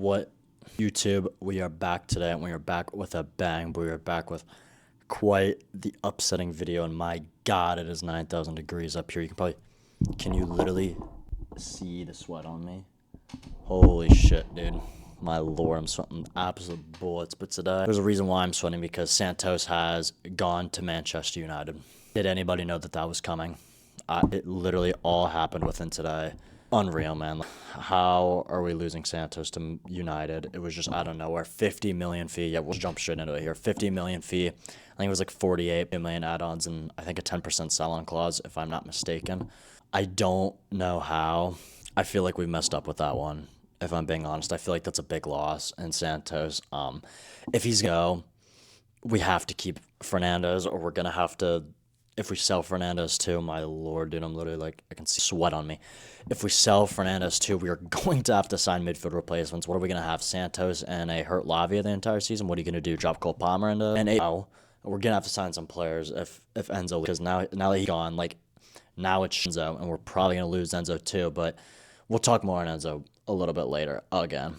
What YouTube, we are back today, and we are back with a bang. We are back with quite the upsetting video, and my God, it is 9,000 degrees up here. Can you literally see the sweat on me? Holy shit, dude. My Lord, I'm sweating absolute bullets. But today, there's a reason why I'm sweating, because Santos has gone to Manchester United. Did anybody know that that was coming? It literally all happened within today. Unreal, man. How are we losing Santos to United? It was just out of nowhere. 50 million fee. Yeah, we'll jump straight into it here. 50 million fee. I think it was like 48 million add-ons and I think a 10% sell-on clause, if I'm not mistaken. I don't know how. I feel like we messed up with that one, if I'm being honest. I feel like that's a big loss in Santos. If he's go, we have to keep Fernandez, or we're gonna have to. If we sell Fernandez too, my Lord, dude, I'm literally like, I can see sweat on me. If we sell Fernandez too, we are going to have to sign midfield replacements. What are we going to have? Santos and a hurt Lavia the entire season? What are you going to do? Drop Cole Palmer into an 8? No. We're going to have to sign some players if Enzo, because now that he's gone, like, now it's Enzo, and we're probably going to lose Enzo too, but we'll talk more on Enzo a little bit later again.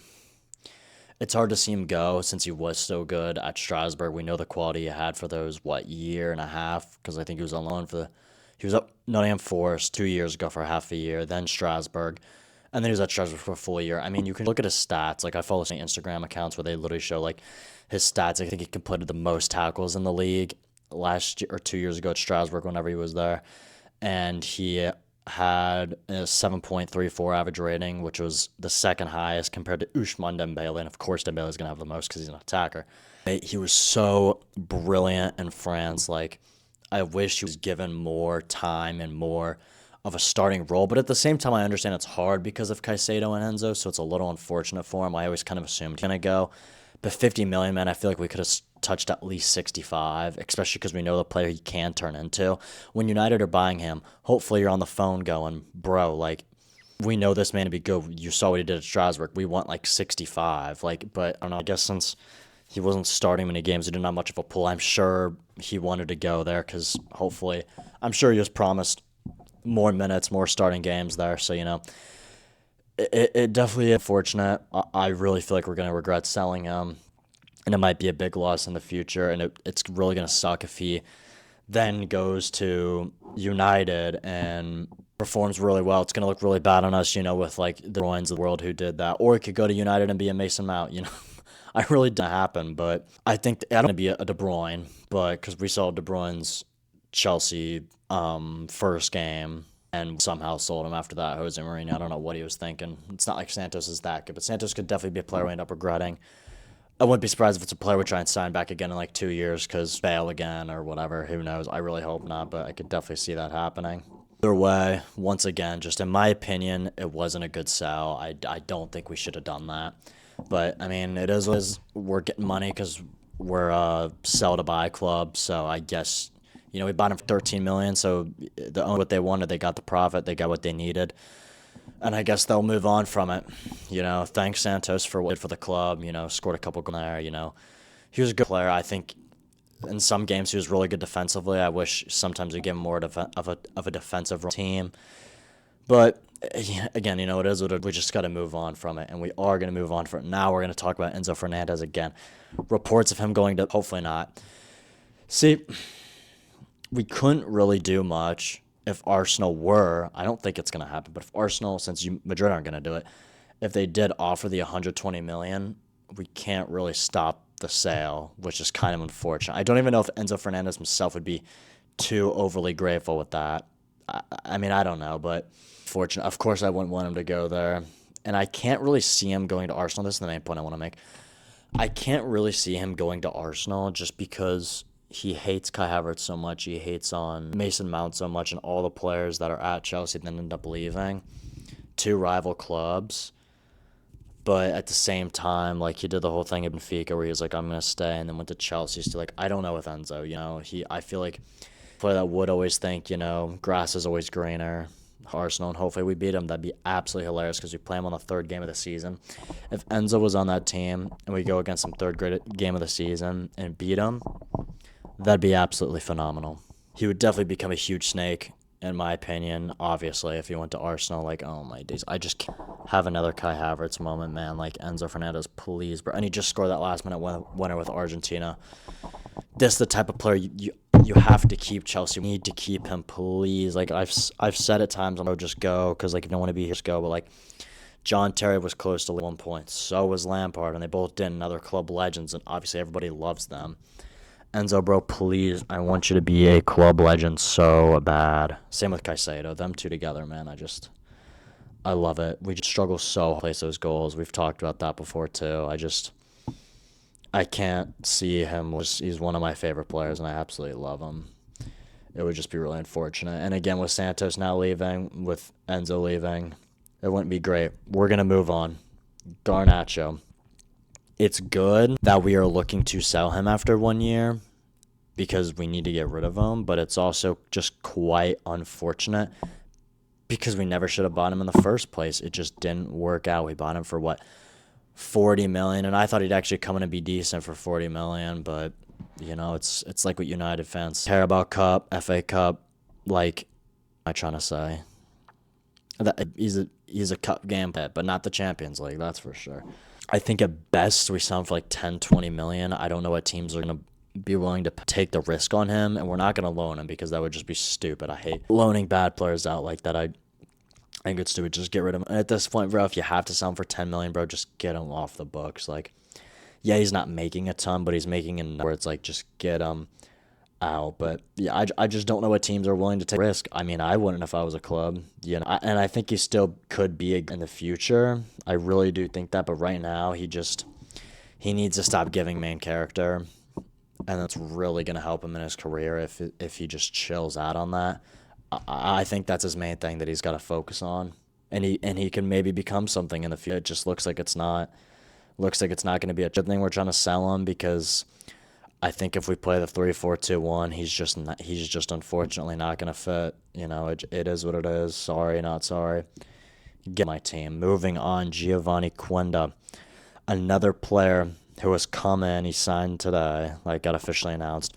It's hard to see him go since he was so good at Strasbourg. We know the quality he had for those, year and a half, because I think he was on loan he was up Nottingham Forest 2 years ago for half a year, then Strasbourg, and then he was at Strasbourg for a full year. I mean, you can look at his stats. Like, I follow some Instagram accounts where they literally show, like, his stats. I think he completed the most tackles in the league last year or 2 years ago at Strasbourg whenever he was there, and he had a 7.34 average rating, which was the second highest compared to Ousmane Dembele, and of course Dembele is going to have the most because he's an attacker. He was so brilliant in France. Like, I wish he was given more time and more of a starting role, but at the same time I understand it's hard because of Caicedo and Enzo, so it's a little unfortunate for him. I always kind of assumed he's going to go, but 50 million, man, I feel like we could have touched at least 65, especially because we know the player he can turn into. When United are buying him, hopefully you're on the phone going, bro, like, we know this man to be good. You saw what he did at Strasbourg. We want like 65. Like, but I don't know, I guess since he wasn't starting many games, he didn't have much of a pull. I'm sure he wanted to go there because hopefully, I'm sure he was promised more minutes, more starting games there. So, it definitely is unfortunate. I really feel like we're going to regret selling him. And it might be a big loss in the future, and it's really going to suck if he then goes to United and performs really well. It's going to look really bad on us, with like the De Bruynes of the world who did that. Or he could go to United and be a Mason Mount, I really don't happen, but I think I don't want to be a De Bruyne, but because we saw De Bruyne's Chelsea first game and somehow sold him after that. Jose Mourinho, I don't know what he was thinking. It's not like Santos is that good, but Santos could definitely be a player we end up regretting. I wouldn't be surprised if it's a player we try and sign back again in like 2 years because fail again or whatever. Who knows? I really hope not, but I could definitely see that happening. Either way, once again, just in my opinion, it wasn't a good sell. I don't think we should have done that. But, I mean, it is what it is. We're getting money because we're a sell-to-buy club. So I guess, we bought him for $13 million. So what they wanted, they got the profit. They got what they needed. And I guess they'll move on from it. Thanks Santos for what he did for the club. Scored a couple goals there. He was a good player. I think in some games he was really good defensively. I wish sometimes we give him more of a defensive team. But again, it is what it is. We just got to move on from it, and we are going to move on from it. Now we're going to talk about Enzo Fernandez again. Reports of him going to, hopefully not. See, we couldn't really do much. If Arsenal were, I don't think it's going to happen, but if Arsenal, since Madrid aren't going to do it, if they did offer the 120 million, we can't really stop the sale, which is kind of unfortunate. I don't even know if Enzo Fernandez himself would be too overly grateful with that. I mean, I don't know, but fortunate. Of course, I wouldn't want him to go there, and I can't really see him going to Arsenal. This is the main point I want to make. I can't really see him going to Arsenal just because he hates Kai Havertz so much. He hates on Mason Mount so much, and all the players that are at Chelsea then end up leaving to rival clubs. But at the same time, like, he did the whole thing at Benfica where he was like, I'm going to stay, and then went to Chelsea. So, like, I don't know with Enzo, I feel like a player that would always think, grass is always greener. Arsenal, and hopefully we beat him. That'd be absolutely hilarious because we play him on the third game of the season. If Enzo was on that team and we go against him third game of the season and beat him, that'd be absolutely phenomenal. He would definitely become a huge snake, in my opinion, obviously, if he went to Arsenal. Like, oh my days. have another Kai Havertz moment, man. Like Enzo Fernandez, please, bro. And he just scored that last minute winner with Argentina. This is the type of player you have to keep. Chelsea, you need to keep him, please. Like I've said at times, I'm gonna just go because like if you don't want to be here, just go. But like John Terry was close to 1 point. So was Lampard, and they both did. Another club legends, and obviously everybody loves them. Enzo, bro, please, I want you to be a club legend so bad. Same with Caicedo. Them two together, man. I love it. We just struggle so hard to place those goals. We've talked about that before too. I can't see him. He's one of my favorite players, and I absolutely love him. It would just be really unfortunate. And again, with Santos now leaving, with Enzo leaving, it wouldn't be great. We're gonna move on. Garnacho. It's good that we are looking to sell him after 1 year because we need to get rid of him, but it's also just quite unfortunate because we never should have bought him in the first place. It just didn't work out. We bought him for what, 40 million, and I thought he'd actually come in and be decent for 40 million, but you know, it's like what United fans care about. Cup, FA Cup, like I'm trying to say that he's a cup game pet, but not the Champions League, that's for sure. I think at best we sell him for like 10, 20 million. I don't know what teams are going to be willing to take the risk on him, and we're not going to loan him because that would just be stupid. I hate loaning bad players out like that. I think it's stupid. Just get rid of him. And at this point, bro, if you have to sell him for 10 million, bro, just get him off the books. Like, yeah, he's not making a ton, but he's making enough where it's like just get him out. But yeah, I just don't know what teams are willing to take risk. I mean, I wouldn't if I was a club, you know. And I think he still could be in the future. I really do think that. But right now, he needs to stop giving main character, and that's really gonna help him in his career if he just chills out on that. I think that's his main thing that he's got to focus on, and he can maybe become something in the future. It just looks like it's not. Looks like it's not going to be a good thing. We're trying to sell him because I think if we play the 3-4-2-1, he's just unfortunately not going to fit. You know, it is what it is. Sorry, not sorry. Get my team. Moving on, Giovanni Quenda, another player who has come in. He signed today, like got officially announced.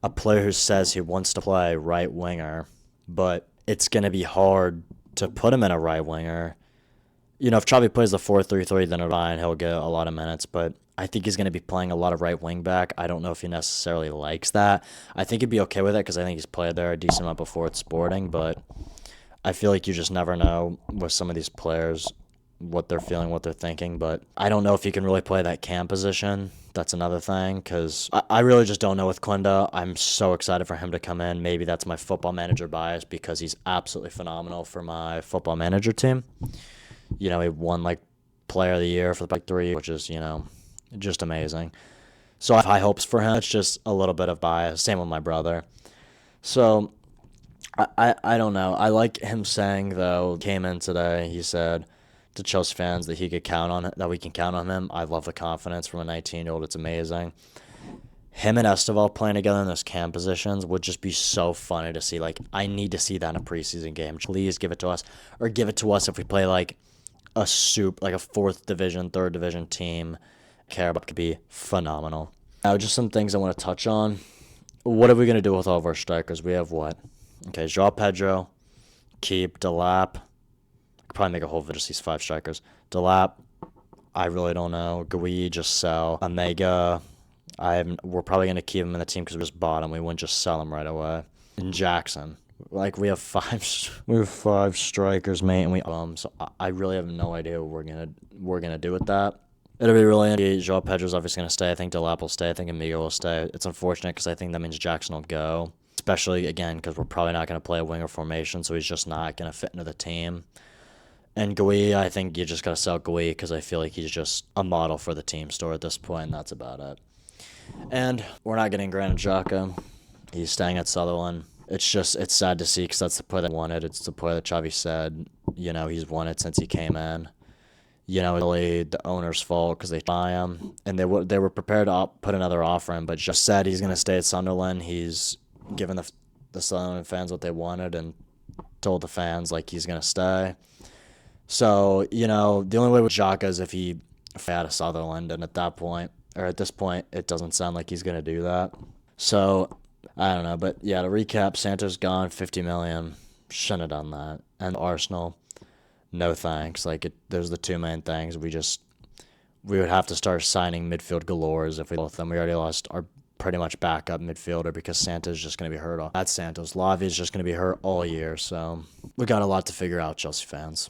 A player who says he wants to play right winger, but it's going to be hard to put him in a right winger. You know, if Xavi plays the 4-3-3, then fine, he'll get a lot of minutes. But I think he's going to be playing a lot of right wing back. I don't know if he necessarily likes that. I think he'd be okay with it because I think he's played there a decent amount before at Sporting. But I feel like you just never know with some of these players what they're feeling, what they're thinking. But I don't know if he can really play that cam position. That's another thing because I really just don't know with Quenda. I'm so excited for him to come in. Maybe that's my football manager bias because he's absolutely phenomenal for my football manager team. You know, he won like player of the year for the big three, which is, you know, just amazing. So I have high hopes for him. It's just a little bit of bias. Same with my brother. So I don't know. I like him saying, though, came in today, he said to Chelsea fans that he could count on it, that we can count on him. I love the confidence from a 19-year-old. It's amazing. Him and Esteval playing together in those cam positions would just be so funny to see. Like, I need to see that in a preseason game. Please give it to us. Or give it to us if we play, like, a 4th division, 3rd division team. Carabao could be phenomenal. Now, just some things I want to touch on. What are we going to do with all of our strikers? We have what? Okay, João Pedro, keep Delap. I could probably make a whole video just these 5 strikers. Delap, I really don't know. Gui, just sell. Omega, we're probably going to keep him in the team because we just bought him. We wouldn't just sell him right away. And Jackson. Like, we have 5 strikers, mate, and so I really have no idea what we're gonna do with that. It'll be really interesting. João Pedro's obviously gonna stay. I think Delap will stay. I think Amigo will stay. It's unfortunate because I think that means Jackson will go, especially again because we're probably not gonna play a winger formation, so he's just not gonna fit into the team. And Gui, I think you just gotta sell Gui because I feel like he's just a model for the team store at this point, and that's about it. And we're not getting Granit Xhaka. He's staying at Sutherland. It's sad to see because that's the player that wanted. It's the player that Xavi said, you know, he's wanted since he came in. You know, it's really the owner's fault because they buy him. And they were prepared to put another offer in, but just said he's going to stay at Sunderland. He's given the Sunderland fans what they wanted and told the fans, like, he's going to stay. So, you know, the only way with Xhaka is if he out of Sutherland. And at this point, it doesn't sound like he's going to do that. So I don't know, but yeah, to recap, Santos gone, 50 million. Shouldn't have done that. And Arsenal, no thanks. Those are the two main things. We would have to start signing midfield galores if we both them. We already lost our pretty much backup midfielder because Santos just going to be hurt. That's Santos. Lavi is just going to be hurt all year. So we got a lot to figure out, Chelsea fans.